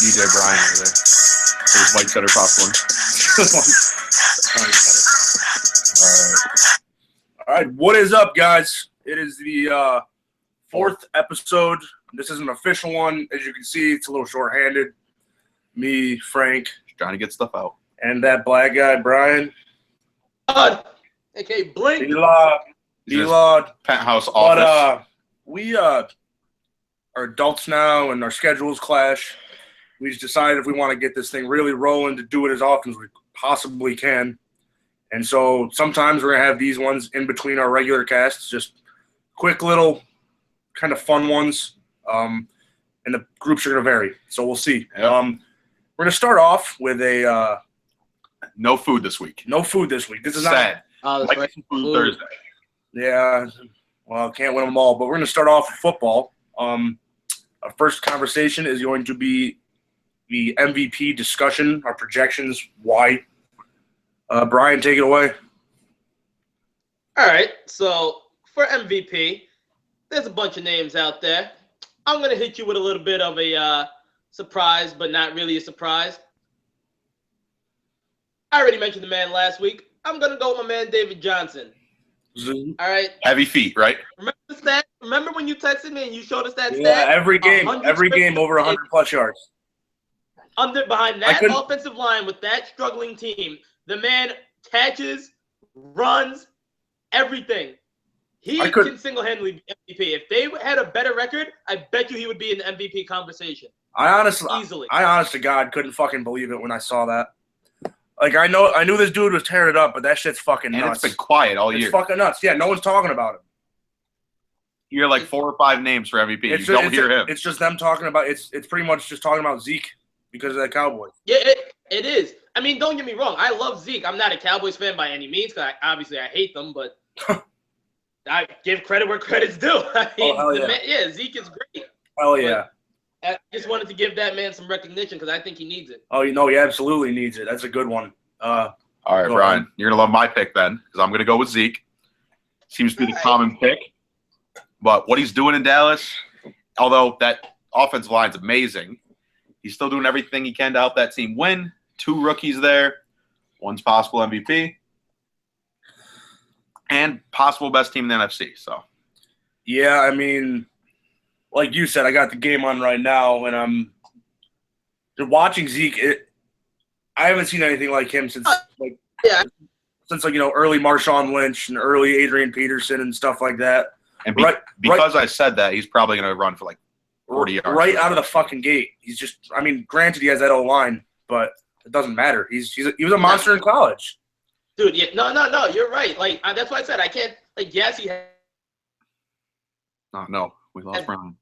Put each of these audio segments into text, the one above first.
DJ Brian over there. There's white cheddar popcorn. All right. What is up, guys? It is the fourth episode. This is an official one. As you can see, it's a little short-handed. Me, Frank. Trying to get stuff out. And that black guy, Brian. A.K.A. Blink. D-Lod. Penthouse office. But we are adults now, and our schedules clash. We just decided if we want to get this thing really rolling to do it as often as we possibly can. And so sometimes we're going to have these ones in between our regular casts, just quick little kind of fun ones. And the groups are going to vary. So we'll see. Yep. We're going to start off with a no food this week. no food this week. This is Sad. Oh, Might be some food Thursday. Yeah, well, can't win them all, but we're going to start off with football. Our first conversation is going to be the MVP discussion, our projections, why. Brian, take it away. All right, so for MVP, there's a bunch of names out there. I'm going to hit you with a little bit of a surprise, but not really a surprise. I already mentioned the man last week. I'm going to go with my man, David Johnson. All right. Heavy feet, right? Remember the stat? Remember when you texted me and you showed us that Yeah, stat? every game over 100-plus yards. Behind that offensive line with that struggling team, the man catches, runs, everything. He can single-handedly be MVP. If they had a better record, I bet you he would be in the MVP conversation. I honest to God couldn't fucking believe it when I saw that. Like, I knew this dude was tearing it up, but that shit's fucking nuts. And it's been quiet all year. It's fucking nuts. Yeah, no one's talking about him. You hear like 4 or 5 names for MVP. You don't hear him. It's just them talking about it's pretty much just talking about Zeke because of that Cowboys. Yeah, it is. I mean, don't get me wrong. I love Zeke. I'm not a Cowboys fan by any means because obviously I hate them, but I give credit where credit's due. I mean, Zeke is great. Hell yeah. I just wanted to give that man some recognition because I think he needs it. Oh, he absolutely needs it. That's a good one. All right, Brian, you're going to love my pick then because I'm going to go with Zeke. Seems to be the common pick. But what he's doing in Dallas, although that offensive line's amazing, he's still doing everything he can to help that team win. 2 rookies there. One's possible MVP. And possible best team in the NFC. So, yeah, I mean, like you said, I got the game on right now, and I'm watching Zeke. I haven't seen anything like him since early Marshawn Lynch and early Adrian Peterson and stuff like that. And because I said that, he's probably going to run for like 40 yards. Right out of the fucking gate. He's just – I mean, granted he has that O-line, but it doesn't matter. He was a monster in college. Dude, yeah, no, you're right. Like, that's why I said I can't – like, yes, he has – No, we lost Brian.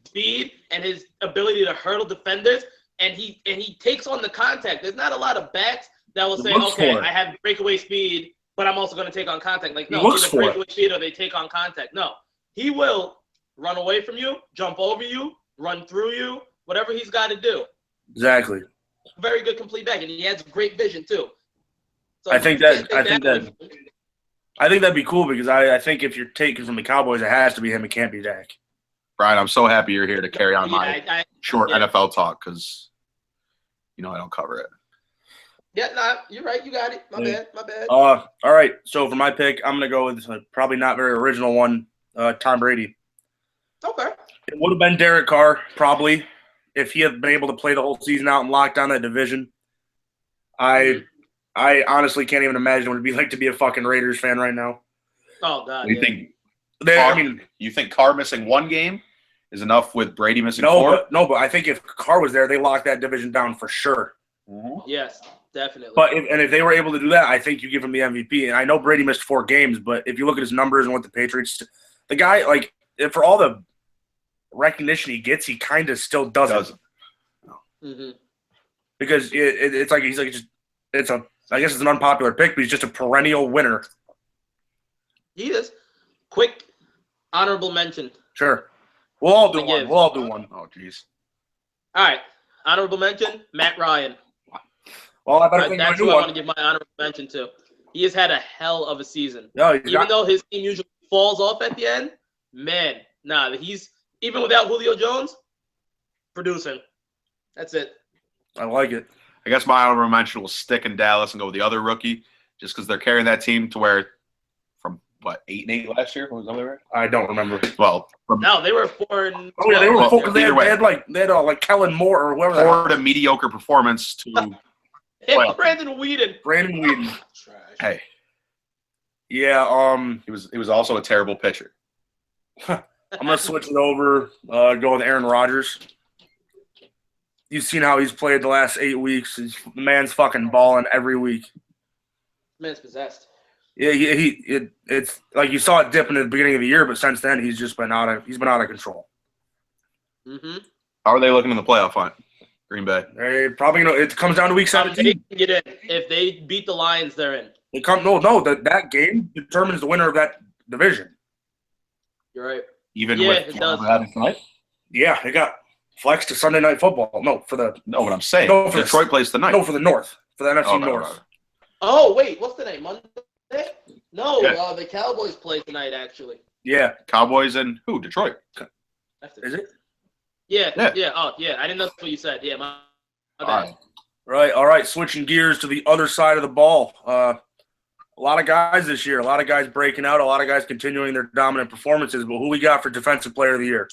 Speed and his ability to hurdle defenders, and he takes on the contact. There's not a lot of backs that will say, okay, I have breakaway speed, but I'm also going to take on contact. Like, no, either breakaway speed or they take on contact. No, he will run away from you, jump over you, run through you, whatever he's got to do. Exactly. Very good complete back, and he has great vision too. So I think that'd be cool because I think if you're taking from the Cowboys, it has to be him. It can't be Dak. Brian, I'm so happy you're here to carry on my short NFL talk because, I don't cover it. Yeah, you're right. You got it. My bad. All right. So for my pick, I'm going to go with probably not very original one, Tom Brady. Okay. It would have been Derek Carr, probably, if he had been able to play the whole season out and lock down that division. I honestly can't even imagine what it'd be like to be a fucking Raiders fan right now. Oh, God. You think Carr missing 1 game is enough with Brady missing 4? But I think if Carr was there, they locked that division down for sure. Mm-hmm. Yes, definitely. But if they were able to do that, I think you give him the MVP. And I know Brady missed 4 games, but if you look at his numbers and what the Patriots – the guy, like, for all the recognition he gets, he kind of still doesn't. Mm-hmm. Because it's like he's like just – I guess it's an unpopular pick, but he's just a perennial winner. He is. Quick honorable mention. Sure. We'll all do one. Oh, jeez. All right. Honorable mention, Matt Ryan. Well, I better think that's who I want to give my honorable mention to. He has had a hell of a season. Even though his team usually falls off at the end, he's – even without Julio Jones, producing. That's it. I like it. I guess my honorable mention will stick in Dallas and go with the other rookie, just because they're carrying that team to where from 8-8 last year. What was that right? I don't remember. Well, No, they were 4-12. Oh yeah, they were 4 because they had like Kellen Moore or whoever. Forward a mediocre performance to Brandon Whedon. Brandon Whedon. Hey. Yeah, he was also a terrible pitcher. I'm gonna switch it over. Go with Aaron Rodgers. You've seen how he's played the last 8 weeks. The man's fucking balling every week. Man's possessed. Yeah, it's like you saw it dip in the beginning of the year, but since then he's been out of control. Mm-hmm. How are they looking in the playoff hunt? Green Bay. They probably it comes down to week 17. They can get in. If they beat the Lions, they're in. That game determines the winner of that division. You're right. Even it with does. tonight? Yeah, it got flexed to Sunday Night Football. What I'm saying. No, Detroit plays tonight. No, for the North. For the NFC North. No. Oh, wait. What's the name? Monday? No, Yeah. The Cowboys play tonight, actually. Yeah. Cowboys and who? Detroit. Is it? Yeah. Oh, yeah. I didn't know that's what you said. Yeah, my bad. All right. Switching gears to the other side of the ball. A lot of guys this year. A lot of guys breaking out. A lot of guys continuing their dominant performances. But who we got for Defensive Player of the Year?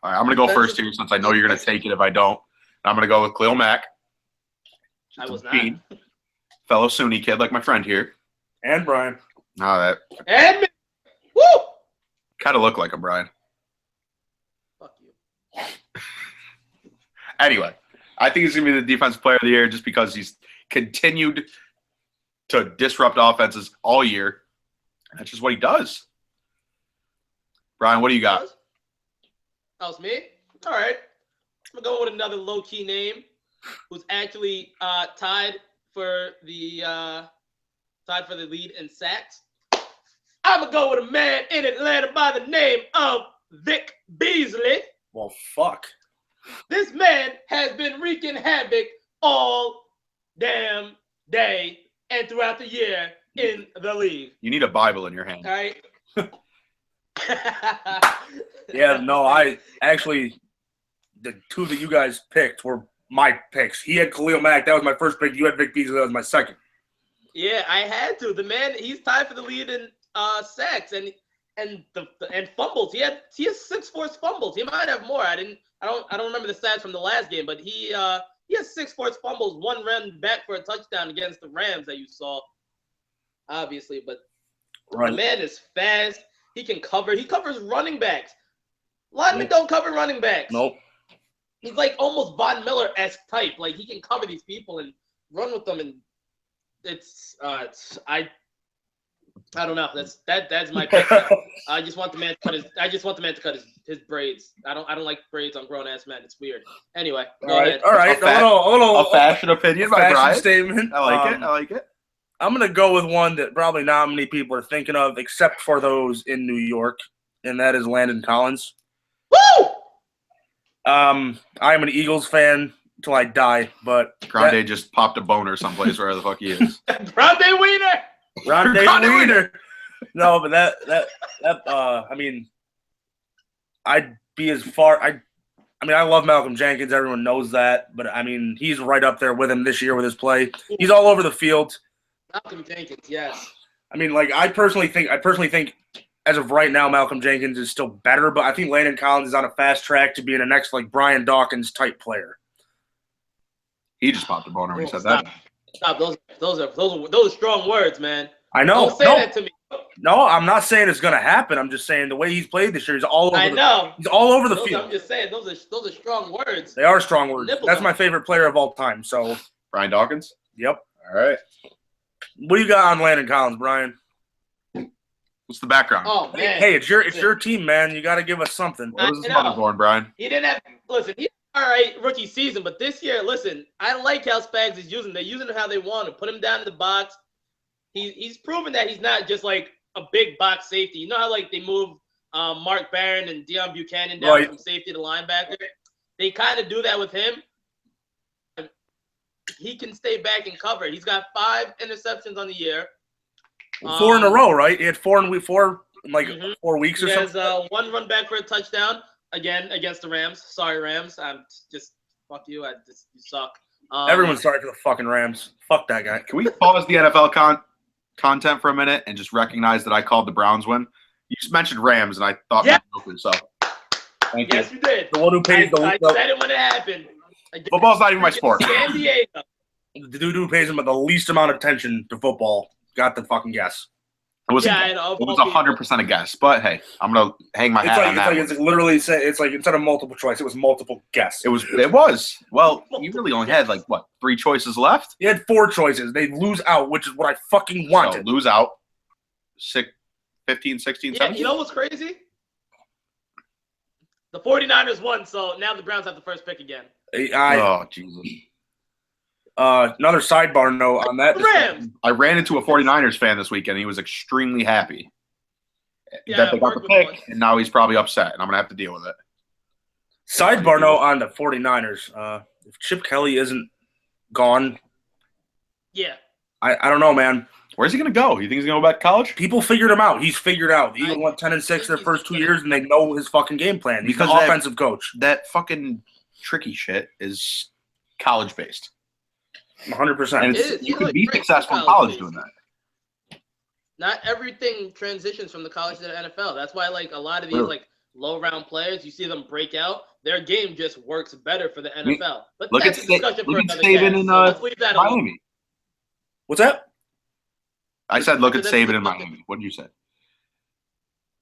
All right, I'm going to go first here since I know you're going to take it if I don't. I'm going to go with Khalil Mack. I was not. Fellow SUNY kid like my friend here. And Brian. Oh, that And me. Woo! kind of look like him, Brian. Fuck you. Anyway, I think he's going to be the Defensive Player of the Year just because he's continued to disrupt offenses all year. That's just what he does. Brian, what do you got? That was me? All right. I'm going to go with another low-key name who's actually tied for the lead in sacks. I'm going to go with a man in Atlanta by the name of Vic Beasley. Well, fuck. This man has been wreaking havoc all damn day and throughout the year in the league. You need a Bible in your hand. All right. Yeah, no, I actually, the two that you guys picked were my picks. He had Khalil Mack. That was my first pick. You had Vic Beasley. That was my second. Yeah, I had to. The man, he's tied for the lead in sacks and fumbles. He has 6 forced fumbles. He might have more. I don't remember the stats from the last game, but he has 6 forced fumbles, 1 run back for a touchdown against the Rams that you saw, obviously. But Right. The man is fast. He can cover. He covers running backs. Linemen don't cover running backs. Nope. He's like almost Von Miller-esque type. Like he can cover these people and run with them, and I don't know. That's my pick. I just want the man to cut his braids. I don't like braids on grown ass men. It's weird. Anyway, go ahead. All right. A fashion opinion by Brian. Statement. I like it. I'm gonna go with one that probably not many people are thinking of, except for those in New York, and that is Landon Collins. Woo! I'm an Eagles fan till I die, but Grande just popped a boner someplace wherever the fuck he is. Grande Wiener. Grande Wiener. No, but that I mean, I'd be as far. I love Malcolm Jenkins. Everyone knows that, but I mean, he's right up there with him this year with his play. He's all over the field. Malcolm Jenkins, yes. I mean, like I personally think as of right now, Malcolm Jenkins is still better, but I think Landon Collins is on a fast track to being a next like Brian Dawkins type player. He just popped a boner when he said Stop. that. Stop. Those are strong words, man. I know. Don't say that to me. No, I'm not saying it's gonna happen. I'm just saying the way he's played this year, he's all over. He's all over the field. I'm just saying those are strong words. They are strong words. Nipple That's them. my favorite player of all time. So Brian Dawkins? Yep. All right. What do you got on Landon Collins, Brian? What's the background? Oh man. Hey, it's your team, man. You got to give us something. What was his mother born, Brian? He didn't have he had all right rookie season, but this year, listen, I like how Spags is using. They're using him how they want to put him down in the box. He's proven that he's not just like a big box safety. You know how like they move Mark Barron and Deion Buchanan down from safety to linebacker? They kind of do that with him. He can stay back and cover. He's got 5 interceptions on the year. 4 in a row, right? He had 4 in 4 weeks or he something. He has 1 run back for a touchdown again against the Rams. Sorry, Rams. I'm just fuck you. You suck. Everyone's sorry for the fucking Rams. Fuck that guy. Can we pause the NFL content for a minute and just recognize that I called the Browns win? You just mentioned Rams, and I thought Oakland, so thank you. Yes, you did. The one who pays I said it when it happened. Football's not even my sport. San Diego. The dude who pays him the least amount of attention to football got the fucking guess. It was 100% a guess, but hey, I'm gonna hang my hat on that. It's literally it's like instead of multiple choice, it was multiple guess. It was. Well, you really only had 3 choices left. You had 4 choices. They lose out, which is what I fucking wanted. So lose out. 15, 16, 17. You know what's crazy? The 49ers won, so now the Browns have the first pick again. Oh Jesus. Another sidebar note on that. Rams. I ran into a 49ers fan this weekend. He was extremely happy that they got the pick, and now he's probably upset, and I'm going to have to deal with it. Sidebar note on the 49ers. If Chip Kelly isn't gone, I don't know, man. Where's he going to go? You think he's going to go back to college? People figured him out. He's figured out. The Eagles went 10-6 their first 2 years, and they know his fucking game plan. He's an offensive coach. That fucking tricky shit is college-based. 100%. And you can be successful in college doing that. Not everything transitions from the college to the NFL. That's why, a lot of these low-round players, you see them break out. Their game just works better for the NFL. But that's a discussion for another Saban in let's leave that Miami. alone. What's that? I said look at Saban in Miami. What did you say?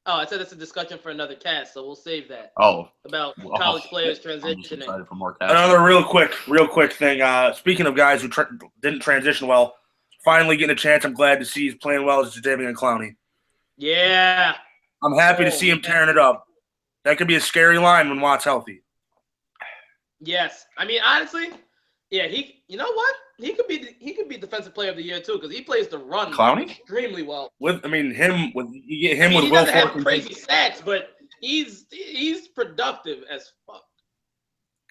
Oh, I said it's a discussion for another cast, so we'll save that. Oh. About college players transitioning. I'm for more another real quick thing. Speaking of guys who didn't transition well, finally getting a chance. I'm glad to see he's playing well as Jadeveon Clowney. Yeah. I'm happy to see him tearing it up. That could be a scary line when Watt's healthy. Yes. I mean, honestly, yeah, you know what? He could be defensive player of the year too because he plays the run extremely well. You get him with he Will doesn't have crazy stats, but he's productive as fuck.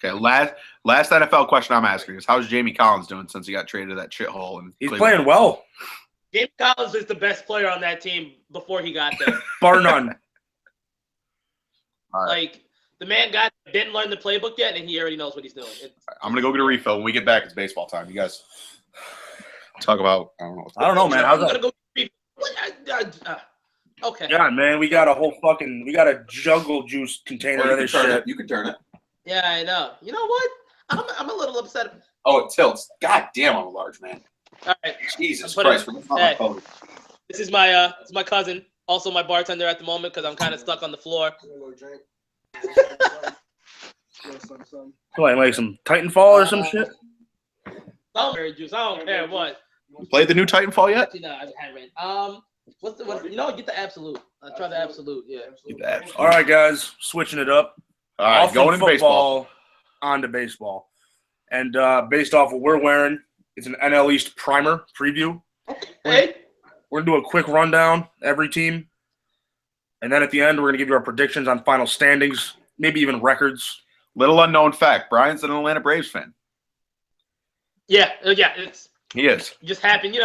Okay, last NFL question I'm asking is how's Jamie Collins doing since he got traded to that shithole? He's playing well. Jamie Collins is the best player on that team before he got there. Bar none. All right. The man didn't learn the playbook yet, and he already knows what he's doing. I'm going to go get a refill. When we get back, it's baseball time. You guys talk about – I don't know, man. How's that? Okay. Yeah, man. We got a jungle juice container of this shit. You can turn it. Yeah, I know. You know what? I'm a little upset. Oh, it tilts. God damn, I'm a large man. All right. Jesus Christ. This is my cousin, also my bartender at the moment because I'm kind of stuck on the floor. Like some Titanfall or some shit? Strawberry juice. I don't care what. You played the new Titanfall yet? Actually, no, I haven't. Get the absolute. I try the absolute. Yeah. Get the absolute. All right, guys, switching it up. All right, going into baseball. On to baseball, and based off what we're wearing, it's an NL East primer preview. Hey. We're gonna do a quick rundown every team. And then at the end, we're going to give you our predictions on final standings, maybe even records. Little unknown fact, Brian's an Atlanta Braves fan. Yeah. He is. Just happened,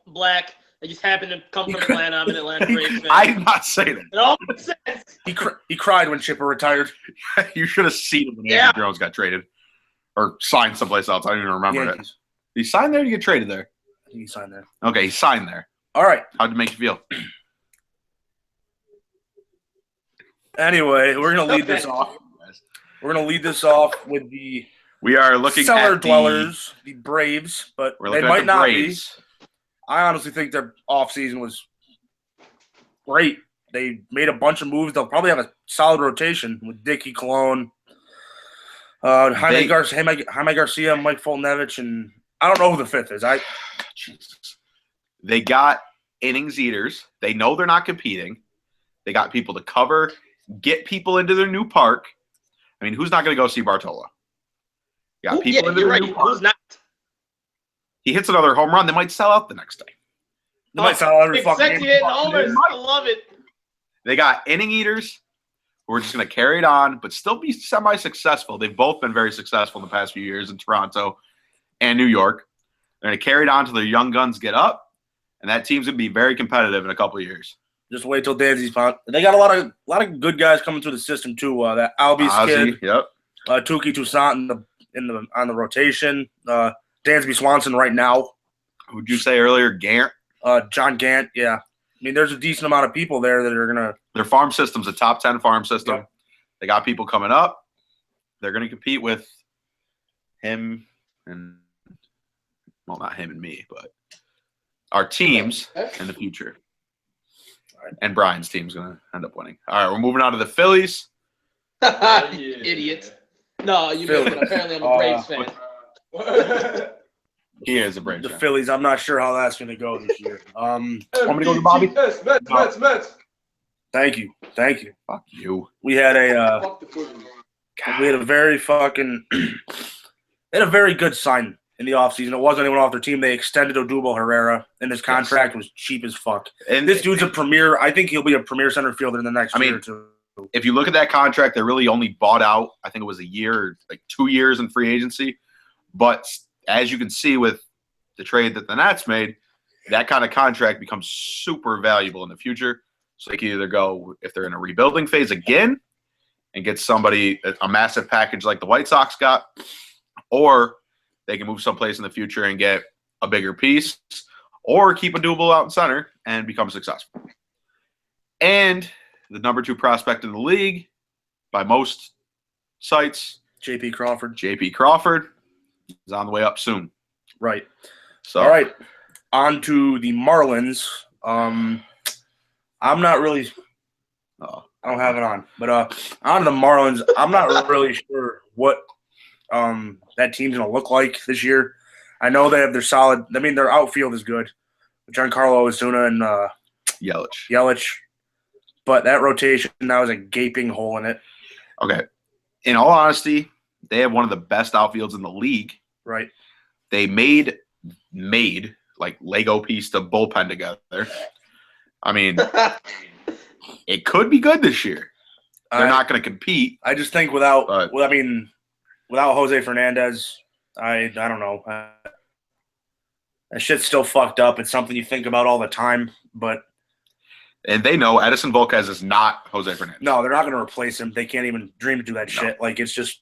black. I just happened to come from Atlanta. I'm an Atlanta Braves fan. I did not say that. It all makes sense. He cried when Chipper retired. You should have seen him when Andrew Jones got traded. Or signed someplace else. I don't even remember it. Did he sign there or did he get traded there? He signed there. Okay, he signed there. All right. How'd it make you feel? Anyway, we're gonna lead this off. We're gonna lead this off with the we are looking cellar at dwellers, the Braves, but they might not be. I honestly think their offseason was great. They made a bunch of moves. They'll probably have a solid rotation with Dickey, Cologne, Jaime Garcia, Mike Foltynewicz, and I don't know who the fifth is. Jesus. They got innings eaters. They know they're not competing. They got people to cover. Get people into their new park. I mean, who's not going to go see Bartola? You got people into their new park. Who's not? He hits another home run. They might sell out the next day. They might sell out every fucking game. I love it. They got inning eaters who are just going to carry it on, but still be semi-successful. They've both been very successful in the past few years in Toronto and New York. They're going to carry it on till their young guns get up, and that team's going to be very competitive in a couple of years. Just wait till Danzy's found. They got a lot of good guys coming through the system too. That Albies kid, yep. Tuki Toussaint, and on the rotation. Dansby Swanson right now. Who'd you say earlier? Gant? John Gant, yeah. I mean, there's a decent amount of people there that are going to – Their farm system's a top 10 farm system. Yep. They got people coming up. They're going to compete with him and – well, not him and me, but our teams in the future. And Brian's team's going to end up winning. All right, we're moving on to the Phillies. Idiot. No, you missed it. Apparently I'm a Braves fan. He is a Braves the fan. Phillies. I'm not sure how that's going to go this year. Want me to go to Bobby? Mets. Thank you. Fuck you. We had a very good sign in the offseason. It wasn't anyone off their team. They extended Odubel Herrera, and his contract was cheap as fuck. And this dude's a premier. I think he'll be a premier center fielder in the next year or two. If you look at that contract, they really only bought out, I think it was a year, like 2 years in free agency. But as you can see with the trade that the Nats made, that kind of contract becomes super valuable in the future. So they can either go, if they're in a rebuilding phase again, and get somebody, a massive package like the White Sox got, or they can move someplace in the future and get a bigger piece, or keep a Odubel out in center and become successful. And the number 2 prospect in the league by most sites, J.P. Crawford is on the way up soon. Right. So, all right, on to the Marlins. I'm not really I don't have it on. But on the Marlins, I'm not really sure what that team's going to look like this year. I know they have their solid – I mean, their outfield is good. Giancarlo Ozuna and Yelich. But that rotation now is a gaping hole in it. Okay. In all honesty, they have one of the best outfields in the league. Right. They made like Lego piece the bullpen together. I mean, it could be good this year. They're not going to compete. I just think without Jose Fernandez, I don't know. That shit's still fucked up. It's something you think about all the time, but. And they know Edison Volquez is not Jose Fernandez. No, they're not going to replace him. They can't even dream to do that shit. Like, it's just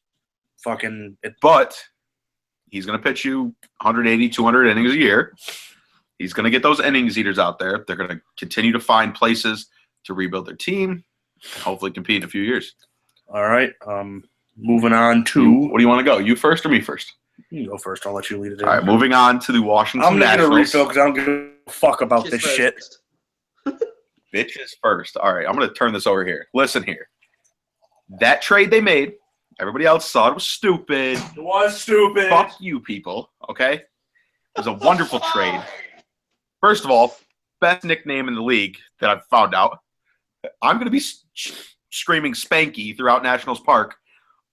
fucking. But he's going to pitch you 180, 200 innings a year. He's going to get those innings eaters out there. They're going to continue to find places to rebuild their team and hopefully compete in a few years. All right. Moving on to. What do you want to go? You first or me first? You go first. I'll let you lead it in. All right. Moving on to the Washington Nationals. I'm going to refill because I don't give a fuck about this shit. Bitches first. All right, I'm going to turn this over here. Listen here. That trade they made, everybody else saw it was stupid. It was stupid. Fuck you, people, okay? It was a wonderful trade. First of all, best nickname in the league that I've found out. I'm going to be screaming Spanky throughout Nationals Park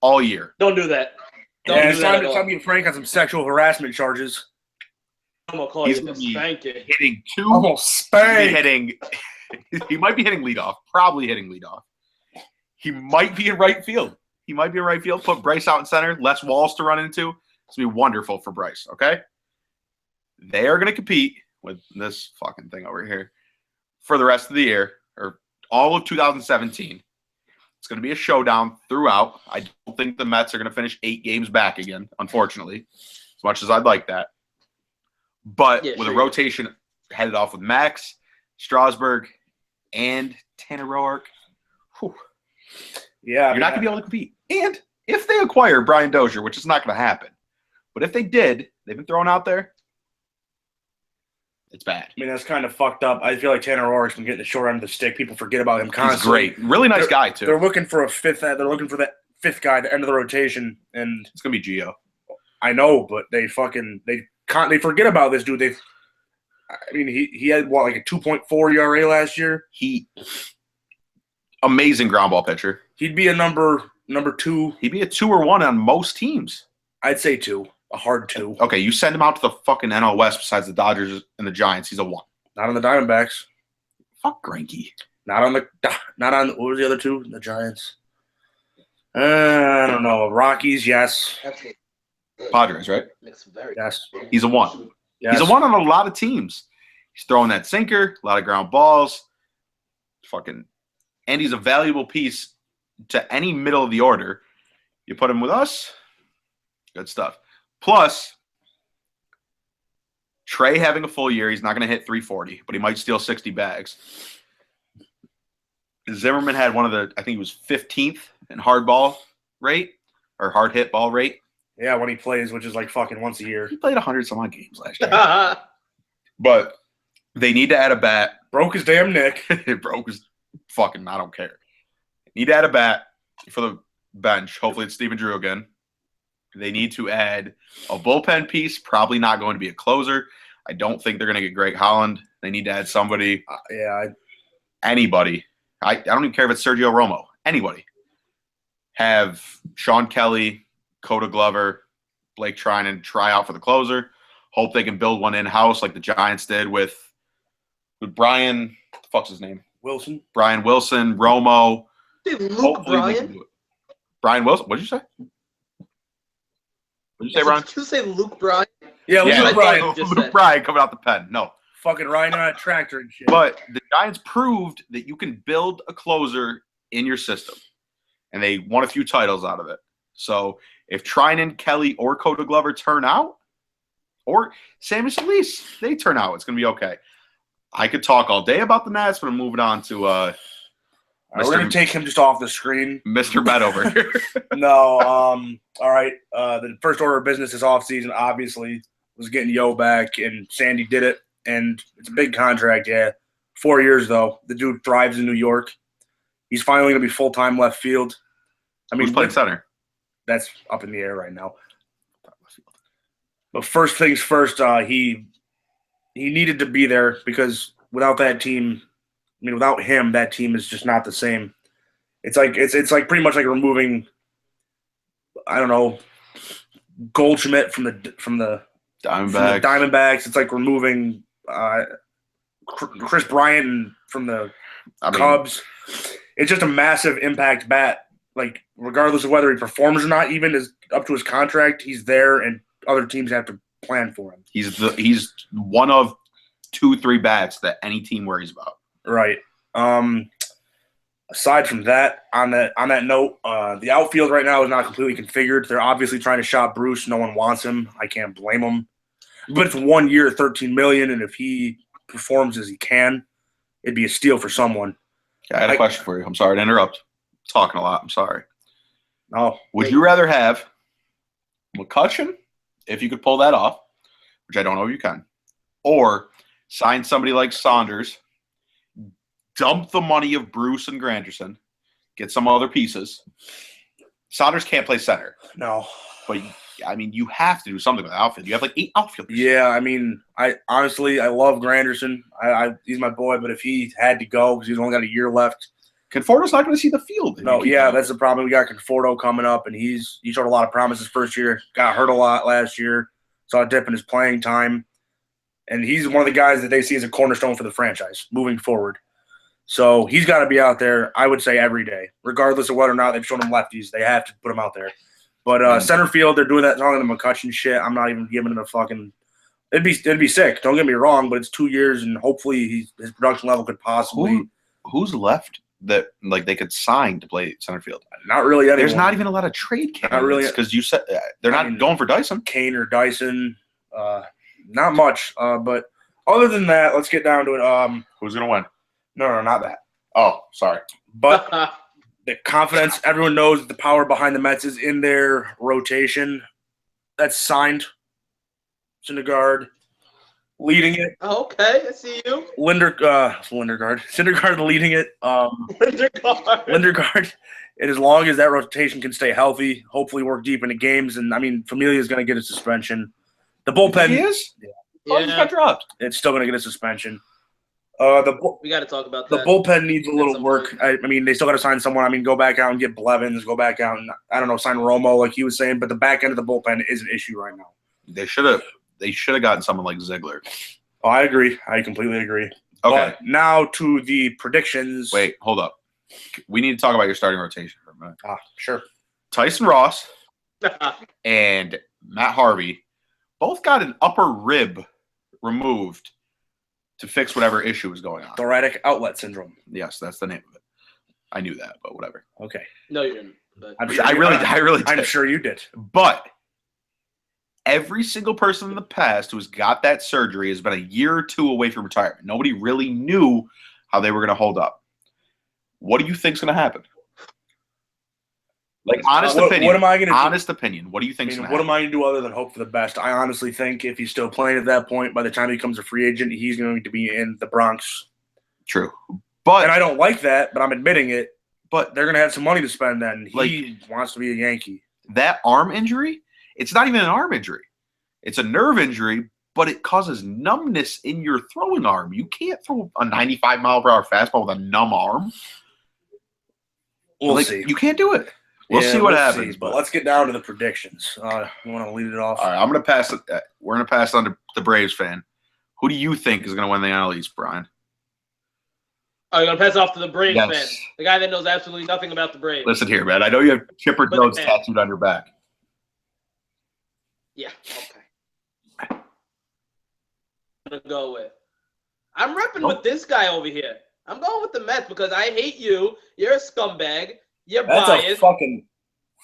all year. Don't do that. It's time to get Frank on some sexual harassment charges. I'm going to call you Spanky. Hitting two. Almost spank. He might be hitting leadoff. Probably hitting leadoff. He might be in right field. Put Bryce out in center. Less walls to run into. It's going to be wonderful for Bryce, okay? They are going to compete with this fucking thing over here for the rest of the year, or all of 2017. It's going to be a showdown throughout. I don't think the Mets are going to finish 8 games back again, unfortunately, as much as I'd like that. But with a rotation headed off with Max, Strasburg, and Tanner Roark, you're not going to be able to compete. And if they acquire Brian Dozier, which is not going to happen, but if they did, they've been thrown out there, it's bad. I mean, that's kind of fucked up. I feel like Tanner Roark's been getting the short end of the stick. People forget about him constantly. He's great. Really nice guy, too. They're looking for a fifth. They're looking for that fifth guy at the end of the rotation, and it's going to be Gio. I know, but they forget about this dude. He had like a 2.4 ERA last year. Amazing ground ball pitcher. He'd be a number 2. He'd be a 2 or 1 on most teams. I'd say 2, a hard 2. Okay, you send him out to the fucking NL West besides the Dodgers and the Giants. He's a 1. Not on the Diamondbacks. Fuck Greinke. Not on what were the other 2? The Giants. I don't know. Rockies, yes. Padres, right? Yes. He's a 1. Yes. He's a 1 on a lot of teams. He's throwing that sinker, a lot of ground balls. And he's a valuable piece to any middle of the order. You put him with us, Good stuff. Plus, Trey having a full year, he's not going to hit 340, but he might steal 60 bags. Zimmerman had one of the, I think he was 15th in hard ball rate or hard hit ball rate. Yeah, when he plays, which is like fucking once a year. He played 100-some-odd games last year. But they need to add a bat. Broke his damn neck. It broke his fucking, I don't care. Need to add a bat for the bench. Hopefully it's Steven Drew again. They need to add a bullpen piece, probably not going to be a closer. I don't think they're going to get Greg Holland. They need to add somebody. Anybody. I don't even care if it's Sergio Romo. Anybody. Have Sean Kelly, Coda Glover, Blake Trinan try out for the closer. Hope they can build one in-house like the Giants did with Brian, what the fuck's his name? Wilson. Brian Wilson, Romo. Luke Bryan? Brian Wilson. What did you say? What did you say, Brian? Did you say Luke Bryan? Yeah, Luke Bryan. Luke Bryan coming out the pen. No. Fucking riding on a tractor and shit. But the Giants proved that you can build a closer in your system. And they won a few titles out of it. So if Trinan, Kelly, or Coda Glover turn out, or Sammy Solis, they turn out, it's going to be okay. I could talk all day about the Nats, but I'm moving on to we're going to take him just off the screen. Mr. Met over here. No. All right. The first order of business this offseason, obviously, was getting Yo back, and Sandy did it. And it's a big contract, yeah. 4 years, though. The dude thrives in New York. He's finally going to be full-time left field. I mean, who's playing center? That's up in the air right now. But first things first, he needed to be there because without that team, I mean, without him, that team is just not the same. It's like pretty much like removing, I don't know, Goldschmidt from the Diamondbacks. It's like removing Chris Bryant from the Cubs. It's just a massive impact bat. Like, regardless of whether he performs or not, even is up to his contract, he's there, and other teams have to plan for him. He's one of 2-3 bats that any team worries about. Right. Aside from that, on that note, the outfield right now is not completely configured. They're obviously trying to shop Bruce. No one wants him. I can't blame them. But it's 1 year, $13 million, and if he performs as he can, it'd be a steal for someone. I had a question for you. I'm sorry to interrupt. I'm talking a lot. I'm sorry. Oh, would you rather have McCutchen, if you could pull that off, which I don't know if you can, or sign somebody like Saunders, dump the money of Bruce and Granderson, get some other pieces? Saunders can't play center. No. But, I mean, you have to do something with the outfield. You have like 8 outfielders. Yeah, I mean, I love Granderson. He's my boy, but if he had to go because he's only got a year left. Conforto's not going to see the field. No, yeah, that's the problem. We got Conforto coming up, and he showed a lot of promise his first year. Got hurt a lot last year. Saw a dip in his playing time. And he's one of the guys that they see as a cornerstone for the franchise moving forward. So he's got to be out there, I would say, every day. Regardless of whether or not they've shown him lefties, they have to put him out there. But center field, they're doing that talking to McCutchen shit. I'm not even giving him a fucking – it'd be sick. Don't get me wrong, but it's 2 years, and hopefully his production level could possibly – Who's left that like they could sign to play center field? Not really anyone. There's not even a lot of trade candidates. Not really, because you said they're not going for Dyson. Kane or Dyson, not much. But other than that, let's get down to it. Who's gonna win? No, not that. Oh, sorry. But the confidence, everyone knows that the power behind the Mets is in their rotation. That's signed. Syndergaard leading it. Oh, okay, I see you. Syndergaard leading it. Lindergaard. And as long as that rotation can stay healthy, hopefully work deep into games. And, I mean, Familia's going to get a suspension. The bullpen. He is? Yeah. Oh, he got dropped. It's still going to get a suspension. We got to talk about that. The bullpen needs a little work. Point. I mean, they still got to sign someone. I mean, go back out and get Blevins. Go back out and, I don't know, sign Romo like he was saying. But the back end of the bullpen is an issue right now. They should have gotten someone like Ziegler. Oh, I agree. I completely agree. Okay. But now to the predictions. Wait, hold up. We need to talk about your starting rotation for a minute. Sure. Tyson Ross and Matt Harvey both got an upper rib removed to fix whatever issue was going on. Thoracic outlet syndrome. Yes, that's the name of it. I knew that, but whatever. Okay. No, you didn't. But I'm sure I really did. I'm sure you did. But every single person in the past who's got that surgery has been a year or two away from retirement. Nobody really knew how they were going to hold up. What do you think's going to happen? Like, honest opinion. What am I going to do? Honest opinion. What do you think's going to happen? What am I going to do other than hope for the best? I honestly think if he's still playing at that point, by the time he becomes a free agent, he's going to be in the Bronx. True. But and I don't like that, but I'm admitting it. But they're going to have some money to spend then. He wants to be a Yankee. That arm injury, it's not even an arm injury. It's a nerve injury, but it causes numbness in your throwing arm. You can't throw a 95-mile-per-hour fastball with a numb arm. We'll see. You can't do it. We'll see what happens. But let's get down to the predictions. You want to lead it off? All right, I'm going to pass it. We're going to pass on to the Braves fan. Who do you think is going to win the NL East, Brian? Oh, you're going to pass off to the Braves fan. The guy that knows absolutely nothing about the Braves. Listen here, man. I know you have Chipper Jones tattooed on your back. Yeah, okay. I'm going to go with. I'm repping with this guy over here. I'm going with the Mets because I hate you. You're a scumbag. You're biased. That's a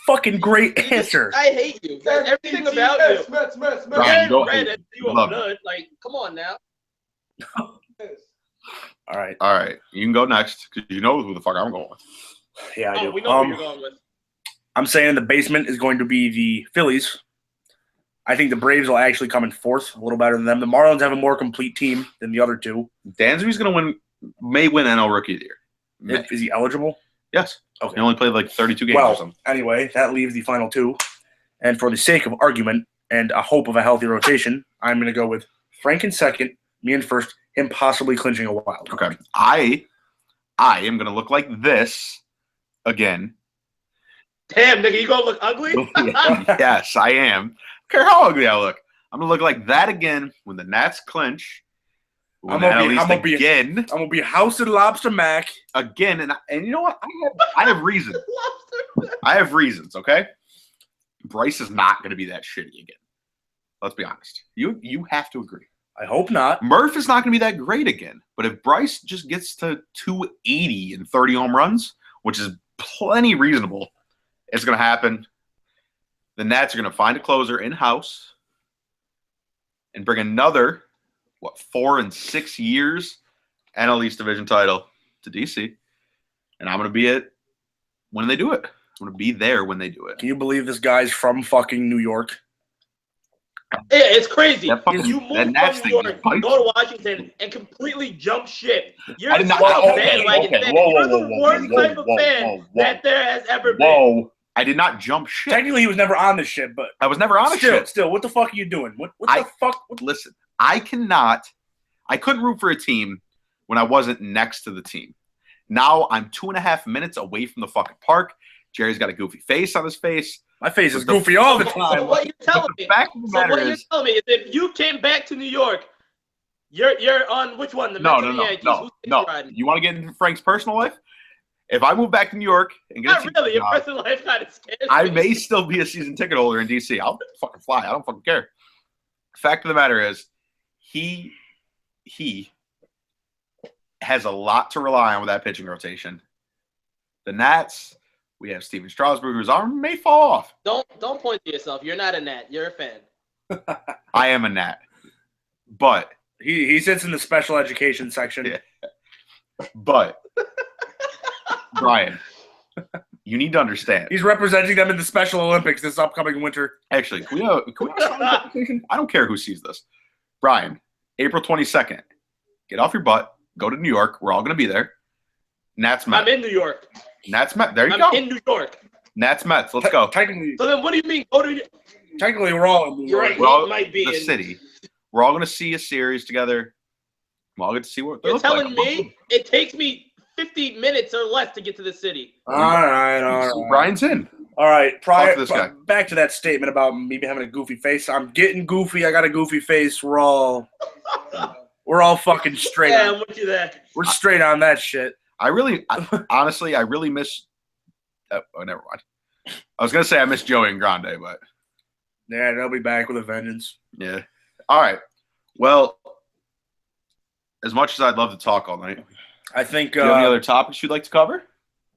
fucking great answer. I hate you. Everything about you. Mets. Red and you are blood. Like, come on now. All right. You can go next because you know who the fuck I'm going with. Yeah, I do. We know who you're going with. I'm saying the basement is going to be the Phillies. I think the Braves will actually come in fourth, a little better than them. The Marlins have a more complete team than the other two. Dansby's going to may win NL Rookie of the Year. Is he eligible? Yes. Okay. He only played like 32 games or something. Anyway, that leaves the final two. And for the sake of argument and a hope of a healthy rotation, I'm going to go with Frank in second, me in first, him possibly clinching a wild card. Okay. I am going to look like this again. Damn, nigga, you going to look ugly? Yes, I am. I don't care how ugly I look. I'm going to look like that again when the Nats clinch. I'm gonna be House and Lobster Mac again, and you know what? I have reasons. I have reasons. Okay, Bryce is not going to be that shitty again. Let's be honest. You have to agree. I hope not. Murph is not going to be that great again. But if Bryce just gets to 280 and 30 home runs, which is plenty reasonable, it's going to happen. The Nats are going to find a closer in house and bring another. 4 and 6 years NL East division title to DC, and I'm gonna be it when they do it. I'm gonna be there when they do it. Can you believe this guy's from fucking New York? Yeah, it's crazy. You move from New York, go to Washington, and completely jump ship. You're the worst type of fan that there has ever been. I did not jump ship. Technically, he was never on the ship, but I was never on the ship. Still, what the fuck are you doing? What the fuck? Listen. I couldn't root for a team when I wasn't next to the team. Now I'm 2.5 minutes away from the fucking park. Jerry's got a goofy face on his face. My face is goofy all the time. So what you're telling me is if you came back to New York, you're on which one? The Mets or the Yankees? No. You want to get into Frank's personal life? If I move back to New York and get your personal life kind of scares me. I may still be a season ticket holder in DC. I'll fucking fly. I don't fucking care. Fact of the matter is, he has a lot to rely on with that pitching rotation. The Nats, we have Steven Strasburg, whose arm may fall off. Don't point to yourself. You're not a Nat. You're a fan. I am a Nat, but he sits in the special education section. Yeah. But Brian, you need to understand. He's representing them in the Special Olympics this upcoming winter. Actually, can we I don't care who sees this. Brian, April 22nd, get off your butt, go to New York. We're all going to be there. Nats Mets. I'm in New York. Nats Mets. There you go. I'm in New York. Nats Mets. Let's go. Technically. So then what do you mean? Technically, we're all in New York. You're right. Might be the city. We're all going to see a series together. We'll all get to see what you're telling me it takes me 50 minutes or less to get to the city. All right. Brian's in. All right, back to that statement about me having a goofy face. I'm getting goofy. I got a goofy face. We're all fucking straight. Yeah, I'm with you there. We're straight on that shit. Honestly, I really miss. Oh, never mind. I was gonna say I miss Joey and Grande, but yeah, they'll be back with a vengeance. Yeah. All right. Well, as much as I'd love to talk all night, I think. Do you have any other topics you'd like to cover?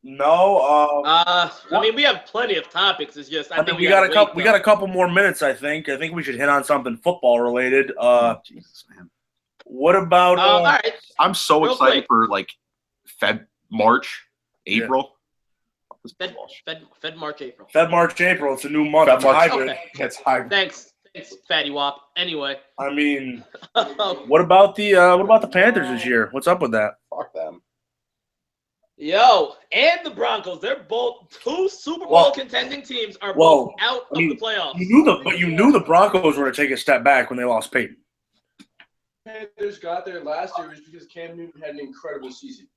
No. I mean, we have plenty of topics. It's just I think we got a couple. We got a couple more minutes. I think we should hit on something football related. Jesus, man. What about? all right. I'm so excited for like March, April. Fed March, April. Fed March, April. It's a new month. Fed March. Hybrid. Okay. It's hybrid. Thanks, Fatty Wop. Anyway. I mean, what about the Panthers this year? What's up with that? Fuck them. Yo, and the Broncos. They're both two Super Bowl contending teams are both out of the playoffs. You knew the Broncos were going to take a step back when they lost Peyton. Panthers got there last year was because Cam Newton had an incredible season.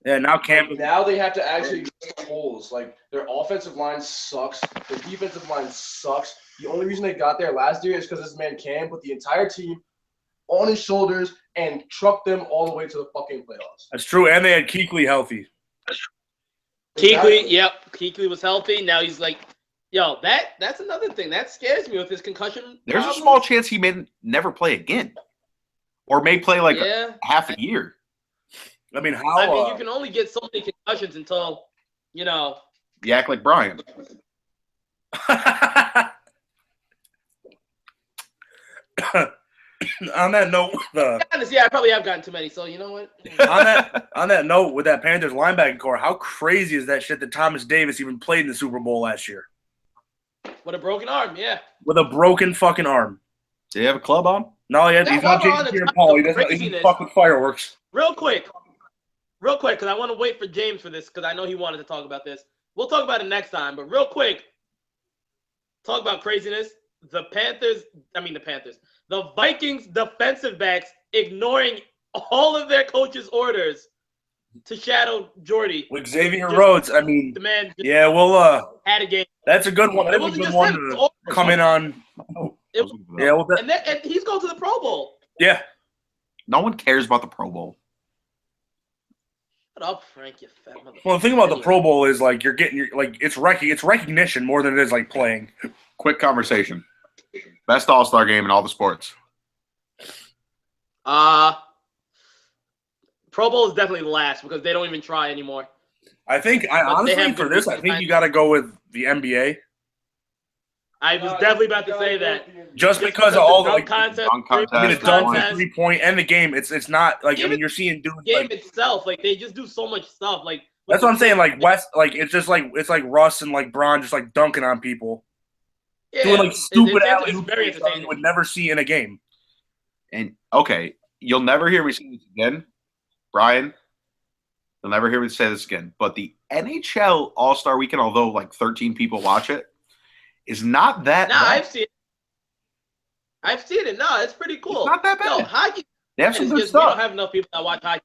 Yeah, now Now they have to actually address the holes. Like, their offensive line sucks. Their defensive line sucks. The only reason they got there last year is because this man Cam put the entire team on his shoulders and trucked them all the way to the fucking playoffs. That's true, and they had Kuechly healthy. Kuechly, yep. Kuechly was healthy. Now he's like, yo, that's another thing. That scares me with his concussion. There's a small chance he may never play again. Or may play like half a year. I mean, you can only get so many concussions until, you know. You act like Brian. On that note, I probably have gotten too many. So you know what? on that note, with that Panthers linebacking core, how crazy is that shit that Thomas Davis even played in the Super Bowl last year? With a broken arm, yeah. With a broken fucking arm. Did he have a club on? No, he's not Jason Pierre-Paul. He doesn't fuck with fireworks. Real quick, because I want to wait for James for this because I know he wanted to talk about this. We'll talk about it next time, but real quick, talk about craziness. The Vikings defensive backs ignoring all of their coaches' orders to shadow Jordy. With Xavier Rhodes, I mean, the man had a game. That's a good one. That's a good one to come in on. And he's going to the Pro Bowl. Yeah. No one cares about the Pro Bowl. Shut up, Frank, you fat motherfucker. Well, the thing about the Pro Bowl is like it's recognition more than it is like playing. Quick conversation. Best All-Star game in all the sports. Pro Bowl is definitely last because they don't even try anymore. Honestly for this, I think you got to go with the NBA. I was definitely about to say that. Just because of all the contest, the 3-point, and the game, it's not like you're seeing dudes game itself. Like they just do so much stuff. Like that's what I'm saying. Like West, like it's just like Russ and like Bron just like dunking on people, doing like stupid alley-oop stuff you would never see in a game. And okay, you'll never hear me say this again, Brian. You'll never hear me say this again. But the NHL All-Star Weekend, although like 13 people watch it, is not that bad. I've seen it. No, it's pretty cool. It's not that bad. No, hockey. They have some good stuff. We don't have enough people that watch hockey.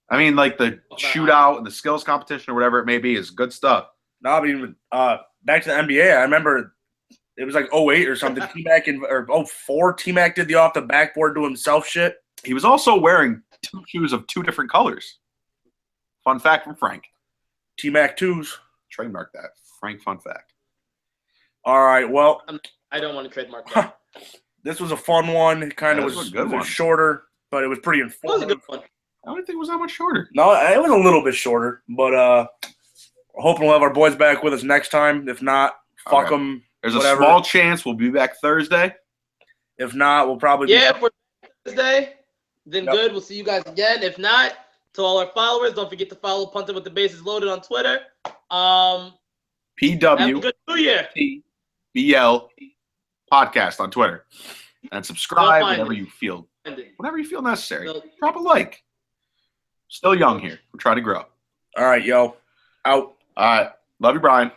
I mean, like the shootout and the skills competition or whatever it may be is good stuff. No, I mean, back to the NBA, I remember it was like 08 or something. T-Mac or 04, T-Mac did the off the backboard to himself shit. He was also wearing 2 shoes of 2 different colors. Fun fact from Frank. T-Mac 2s. Trademark that. Frank fun fact. All right, well. I don't want to trademark that. This was a fun one. It kind of was shorter, but it was pretty informative. It was a good one. I don't think it was that much shorter. No, it was a little bit shorter, but hoping we'll have our boys back with us next time. If not, fuck them. There's a small chance we'll be back Thursday. If not, we'll probably if we're back Thursday, then good. We'll see you guys again. If not, to all our followers, don't forget to follow Punting with the Bases Loaded on Twitter. PWTBL Have a good New Year. Podcast on Twitter. And subscribe whenever you feel necessary. Drop a like. Still young here. We're trying to grow. All right, yo. Out. All right. Love you, Brian.